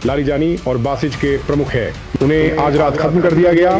Larijani और Basij के प्रमुख है। उन्हें आज रात खत्म कर दिया गया।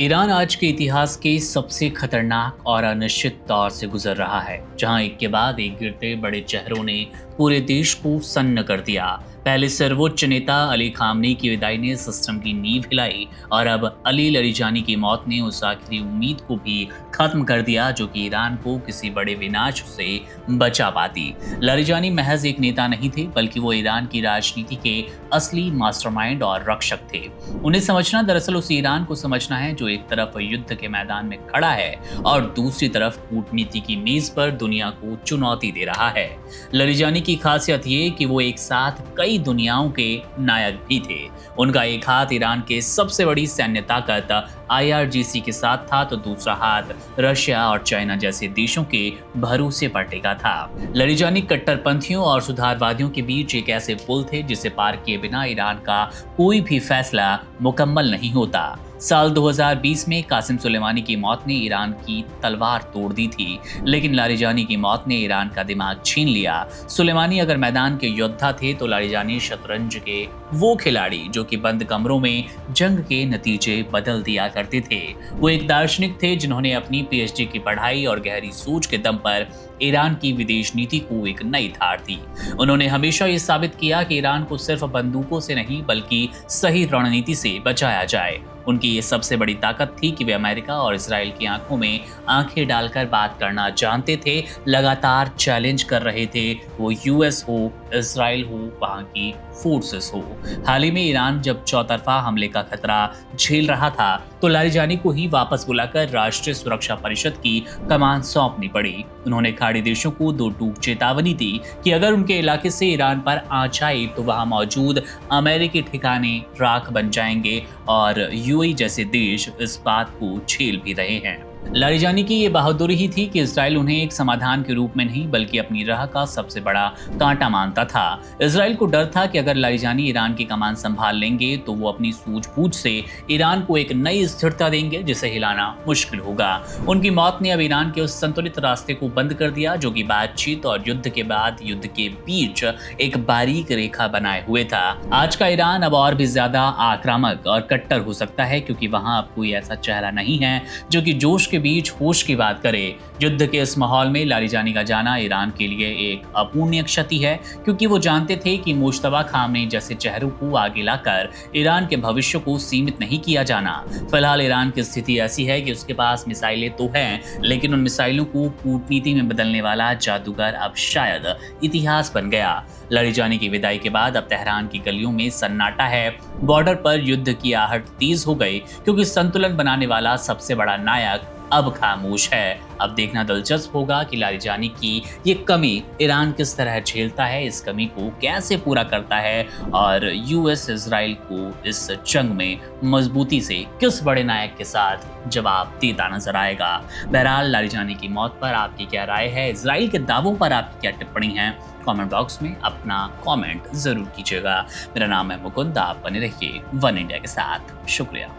ईरान आज के इतिहास के सबसे खतरनाक और अनिश्चित दौर से गुजर रहा है, जहां एक के बाद एक गिरते बड़े चेहरों ने पूरे देश को सन्न कर दिया। पहले सर्वोच्च नेता अली खामनी की विदाई ने सिस्टम की नींव हिलाई और अब अली लारिजानी की मौत ने उस आखिरी उम्मीद को भी खत्म कर दिया जो कि ईरान को किसी बड़े विनाश से बचा पाती। लारिजानी महज एक नेता नहीं थे, बल्कि वो ईरान की राजनीति के असली मास्टरमाइंड और रक्षक थे। उन्हें समझना दरअसल उस ईरान को समझना है जो एक तरफ युद्ध के मैदान में खड़ा है और दूसरी तरफ कूटनीति की मेज पर दुनिया को चुनौती दे रहा है। लारिजानी की खासियत ये कि वो एक साथ कई दुनियाओं के नायक भी थे। उनका एक हाथ ईरान के सबसे बड़ी सैन्य ताकत IRGC के साथ था, तो दूसरा हाथ रशिया और चाइना जैसे देशों के भरोसे पर टेका था। लारिजानी कट्टरपंथियों और सुधारवादियों के बीच एक ऐसे पुल थे जिसे पार किए बिना ईरान का कोई भी फैसला मुकम्मल नहीं होता। साल 2020 में कासिम सुलेमानी की मौत ने ईरान की तलवार तोड़ दी थी, लेकिन लारिजानी की मौत ने ईरान का दिमाग छीन लिया। सुलेमानी अगर मैदान के योद्धा थे तो लारिजानी शतरंज के वो खिलाड़ी जो कि बंद कमरों में जंग के नतीजे बदल दिया करते थे। वो एक दार्शनिक थे जिन्होंने अपनी PhD की पढ़ाई और गहरी सोच के दम पर ईरान की विदेश नीति को एक नई धार दी। उन्होंने हमेशा ये साबित किया कि ईरान को सिर्फ बंदूकों से नहीं बल्कि सही रणनीति से बचाया जाए। उनकी ये सबसे बड़ी ताकत थी कि वे अमेरिका और इजराइल की आंखों में आंखें डालकर बात करना जानते थे, लगातार चैलेंज कर रहे थे, वो US हो, इजराइल हो, वहां की फोर्सेस हो। हाल ही में ईरान जब चौतरफा हमले का खतरा झेल रहा था तो लारिजानी को ही वापस बुलाकर राष्ट्रीय सुरक्षा परिषद की कमान सौंपनी पड़ी। उन्होंने खाड़ी देशों को दो टूक चेतावनी दी कि अगर उनके इलाके से ईरान पर आंच आई तो वहां मौजूद अमेरिकी ठिकाने राख बन जाएंगे और UAE जैसे देश इस बात को झेल भी रहे हैं। लारिजानी की ये बहादुरी ही थी कि इजराइल उन्हें एक समाधान के रूप में नहीं बल्कि अपनी राह का सबसे बड़ा कांटा मानता था। इजराइल को डर था कि अगर लारिजानी ईरान की कमान संभाल लेंगे तो वो अपनी सूझबूझ से ईरान को एक नई स्थिरता देंगे जिसे हिलाना मुश्किल होगा। उनकी मौत ने अब ईरान के उस संतुलित रास्ते को बंद कर दिया जो कि बातचीत और युद्ध के बाद युद्ध के बीच एक बारीक रेखा बनाए हुए था। आज का ईरान अब और भी ज्यादा आक्रामक और कट्टर हो सकता है क्योंकि वहां अब कोई ऐसा चेहरा नहीं है जो कि जोश के बीच होश की बात करे। युद्ध के इस माहौल में लारिजानी का जाना ईरान के लिए एक अपूर्णीय क्षति है क्योंकि वो जानते थे कि मुश्तबा खामनेई जैसे चेहरों को आगे लाकर ईरान के भविष्य को सीमित नहीं किया जाना। फिलहाल ईरान की स्थिति ऐसी है कि उसके पास मिसाइलें तो हैं, लेकिन उन मिसाइलों को कूटनीति में बदलने वाला जादूगर अब शायद इतिहास बन गया। लारिजानी की विदाई के बाद अब तेहरान की गलियों में सन्नाटा है। बॉर्डर पर युद्ध की आहट तेज हो गई क्योंकि संतुलन बनाने वाला सबसे बड़ा नायक अब खामोश है। अब देखना दिलचस्प होगा कि लारिजानी की ये कमी ईरान किस तरह झेलता है, इस कमी को कैसे पूरा करता है और US इजराइल को इस जंग में मजबूती से किस बड़े नायक के साथ जवाब देता नजर आएगा। बहरहाल लारिजानी की मौत पर आपकी क्या राय है, इजराइल के दावों पर आपकी क्या टिप्पणी है, कमेंट बॉक्स में अपना कमेंट जरूर कीजिएगा। मेरा नाम है मुकुंद, आप बने रहिए वन इंडिया के साथ। शुक्रिया।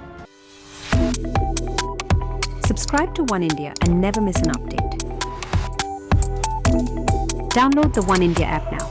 Subscribe to One India and never miss an update. Download the One India app now.